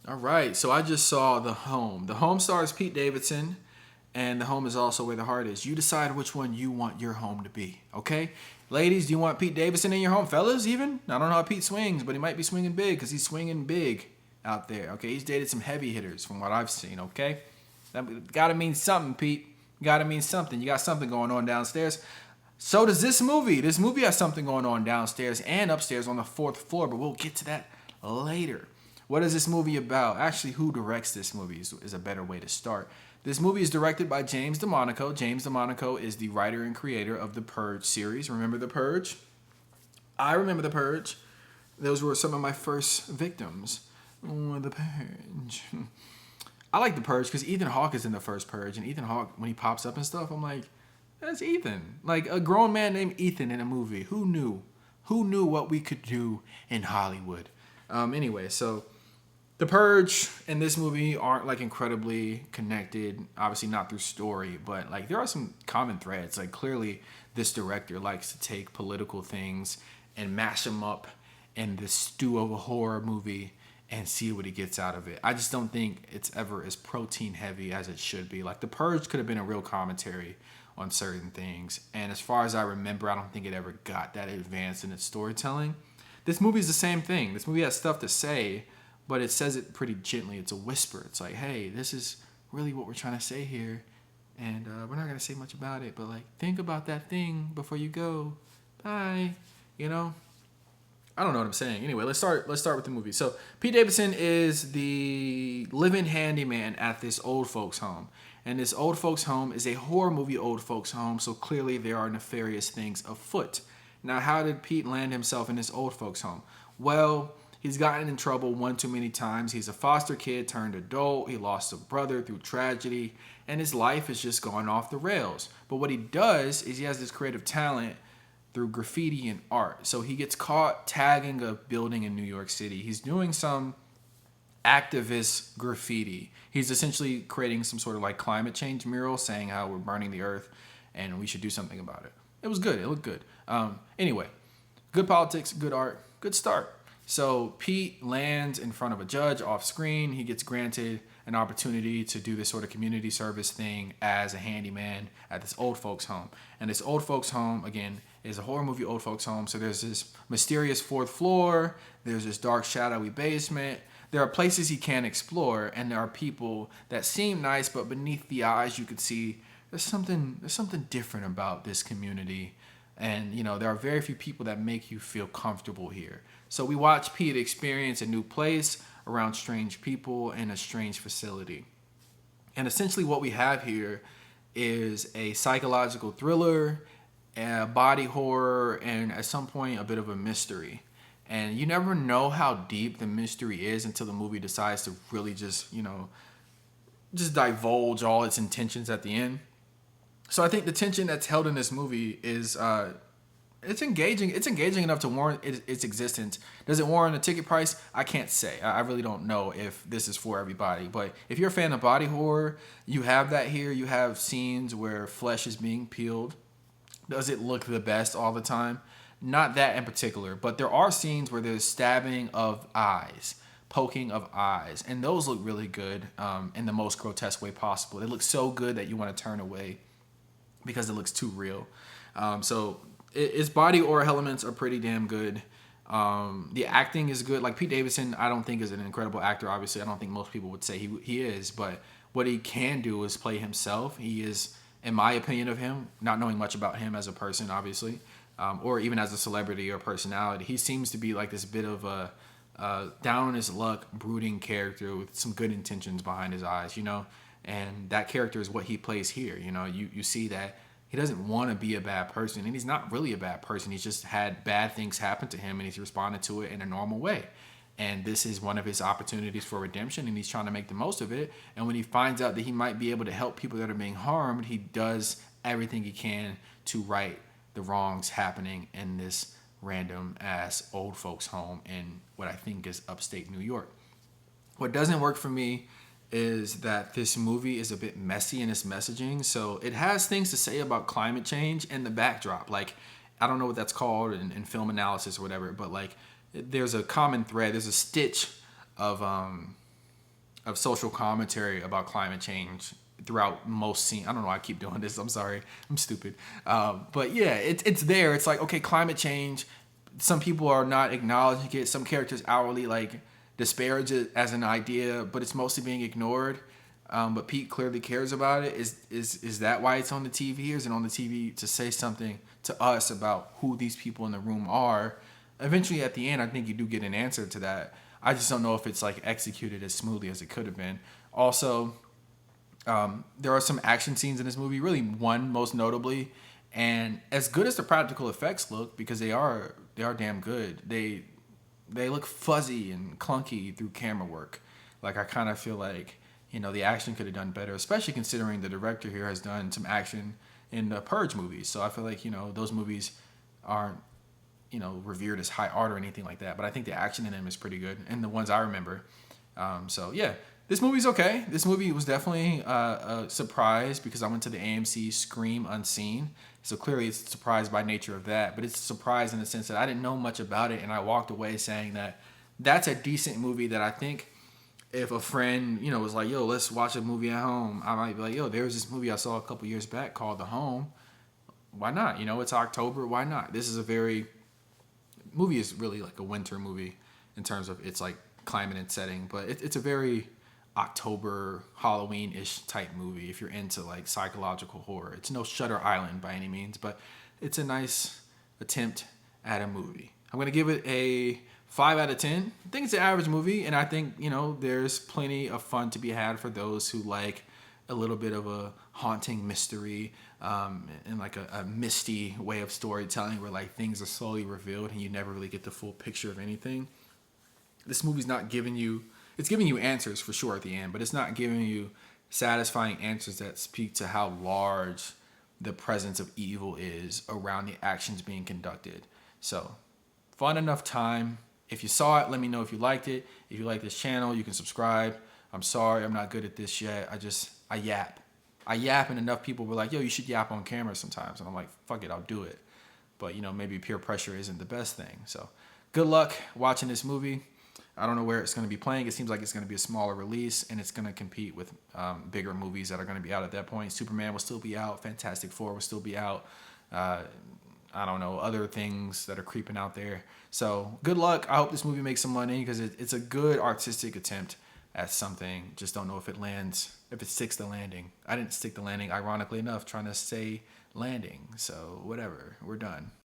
All right, so I just saw The Home. The Home stars Pete Davidson, and the home is also where the heart is. You decide which one you want your home to be, okay? Ladies, do you want Pete Davidson in your home? Fellas, even? I don't know how Pete swings, but he might be swinging big because he's swinging big out there, okay? He's dated some heavy hitters from what I've seen, okay? That gotta mean something, Pete. Gotta mean something. You got something going on downstairs. So does this movie. This movie has something going on downstairs and upstairs on the fourth floor, but we'll get to that later. What is this movie about? Actually, who directs this movie is a better way to start. This movie is directed by James DeMonaco. James DeMonaco is the writer and creator of the Purge series. Remember the Purge? I remember the Purge. Those were some of my first victims. Oh, the Purge. I like the Purge because Ethan Hawke is in the first Purge, and Ethan Hawke, when he pops up and stuff, I'm like, that's Ethan. Like a grown man named Ethan in a movie. Who knew? Who knew what we could do in Hollywood? Anyway, so the Purge and this movie aren't like incredibly connected. Obviously, not through story, but like there are some common threads. Like clearly, this director likes to take political things and mash them up in the stew of a horror movie and see what he gets out of it. I just don't think it's ever as protein heavy as it should be. Like The Purge could have been a real commentary on certain things. And as far as I remember, I don't think it ever got that advanced in its storytelling. This movie is the same thing. This movie has stuff to say, but it says it pretty gently. It's a whisper. It's like, hey, this is really what we're trying to say here. And we're not going to say much about it, but like, think about that thing before you go. Bye. You know? I don't know what I'm saying. Anyway, let's start with the movie. So Pete Davidson is the living handyman at this old folks home. And this old folks home is a horror movie old folks home, so clearly there are nefarious things afoot. Now, how did Pete land himself in this old folks home? Well, he's gotten in trouble one too many times. He's a foster kid turned adult. He lost a brother through tragedy, and his life has just gone off the rails. But what he does is he has this creative talent through graffiti and art. So he gets caught tagging a building in New York City. He's doing some activist graffiti. He's essentially creating some sort of like climate change mural saying how we're burning the earth and we should do something about it. It was good. It looked good. Anyway, good politics, good art, good start. So Pete lands in front of a judge off screen. He gets granted an opportunity to do this sort of community service thing as a handyman at this old folks home. And this old folks home, again, is a horror movie old folks home. So there's this mysterious fourth floor. There's this dark, shadowy basement. There are places he can't explore, and there are people that seem nice, but beneath the eyes, you could see there's something different about this community. And there are very few people that make you feel comfortable here. So we watch Pete experience a new place around strange people in a strange facility. And essentially, what we have here is a psychological thriller, a body horror, and at some point, a bit of a mystery. And you never know how deep the mystery is until the movie decides to really just divulge all its intentions at the end. So I think the tension that's held in this movie is it's engaging. It's engaging enough to warrant its existence. Does it warrant a ticket price? I can't say. I really don't know if this is for everybody. But if you're a fan of body horror, you have that here. You have scenes where flesh is being peeled. Does it look the best all the time? Not that in particular, but there are scenes where there's stabbing of eyes, poking of eyes, and those look really good in the most grotesque way possible. They look so good that you want to turn away because it looks too real. So its body horror elements are pretty damn good. The acting is good. Like Pete Davidson, I don't think is an incredible actor. Obviously, I don't think most people would say he is, but what he can do is play himself. He is, in my opinion of him, not knowing much about him as a person, obviously, or even as a celebrity or personality, he seems to be like this bit of a down on his luck, brooding character with some good intentions behind his eyes. And that character is what he plays here. You see that he doesn't want to be a bad person, and he's not really a bad person. He's just had bad things happen to him, and he's responded to it in a normal way. And this is one of his opportunities for redemption, and he's trying to make the most of it. And when he finds out that he might be able to help people that are being harmed, he does everything he can to right the wrongs happening in this random ass old folks home in what I think is upstate New York. What doesn't work for me is that this movie is a bit messy in its messaging. So it has things to say about climate change and the backdrop. Like, I don't know what that's called in film analysis or whatever, but like there's a common thread. There's a stitch of of social commentary about climate change throughout most scenes. I don't know why I keep doing this. I'm sorry. I'm stupid. But yeah, it's there. It's like, okay, climate change. Some people are not acknowledging it. Some characters outwardly like disparage it as an idea, but it's mostly being ignored. But Pete clearly cares about it. Is that why it's on the TV? Or is it on the TV to say something to us about who these people in the room are? Eventually, at the end, I think you do get an answer to that. I just don't know if it's like executed as smoothly as it could have been. Also, there are some action scenes in this movie. Really, one most notably, and as good as the practical effects look, because they are damn good. They look fuzzy and clunky through camera work. Like I kind of feel like the action could have done better, especially considering the director here has done some action in the Purge movies. So I feel like those movies aren't revered as high art or anything like that. But I think the action in them is pretty good, and the ones I remember. So yeah, this movie's okay. This movie was definitely a surprise because I went to the AMC Scream Unseen. So clearly it's a surprise by nature of that. But it's a surprise in the sense that I didn't know much about it, and I walked away saying that that's a decent movie that I think if a friend, was like, yo, let's watch a movie at home, I might be like, yo, there's this movie I saw a couple years back called The Home. Why not? It's October. Why not? This is a very movie is really like a winter movie in terms of its like climate and setting, but it's a very October Halloween-ish type movie if you're into like psychological horror. It's no Shutter Island by any means, but it's a nice attempt at a movie. I'm gonna give it a 5 out of 10. I think it's an average movie, and I think there's plenty of fun to be had for those who like a little bit of a haunting mystery, and like a misty way of storytelling where like things are slowly revealed and you never really get the full picture of anything. This movie's not giving you, it's giving you answers for sure at the end, but it's not giving you satisfying answers that speak to how large the presence of evil is around the actions being conducted. So, fun enough time. If you saw it, let me know if you liked it. If you like this channel, you can subscribe. I'm sorry, I'm not good at this yet. I yap. I yap, and enough people were like, yo, you should yap on camera sometimes. And I'm like, fuck it, I'll do it. But, maybe peer pressure isn't the best thing. So, good luck watching this movie. I don't know where it's going to be playing. It seems like it's going to be a smaller release, and it's going to compete with bigger movies that are going to be out at that point. Superman will still be out. Fantastic Four will still be out. I don't know, other things that are creeping out there. So good luck. I hope this movie makes some money because it's a good artistic attempt at something. Just don't know if it lands, if it sticks the landing. I didn't stick the landing, ironically enough, trying to say landing. So whatever, we're done.